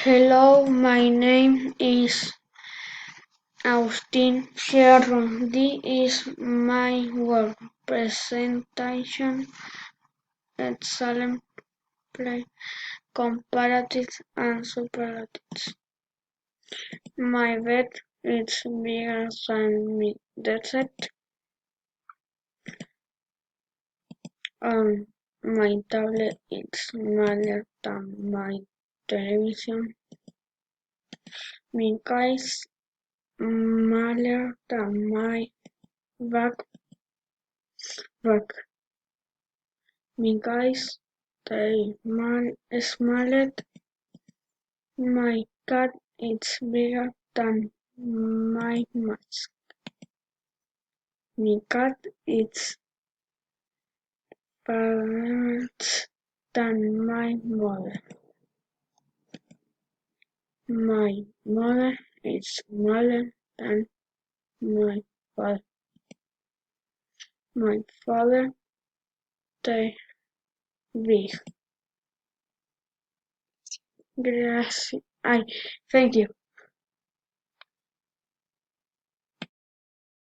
Hello, my name is Agustin. Here this is my work presentation. Excellent play, comparatives and superlatives. My bed is bigger than my desk, and my tablet is smaller than my television. My car is smaller than my backpack. My guys, they smiled. My cat is bigger than my mask. My cat is fatter than my mother. My mother is smaller than my father. My father is big. Gracias. Thank you.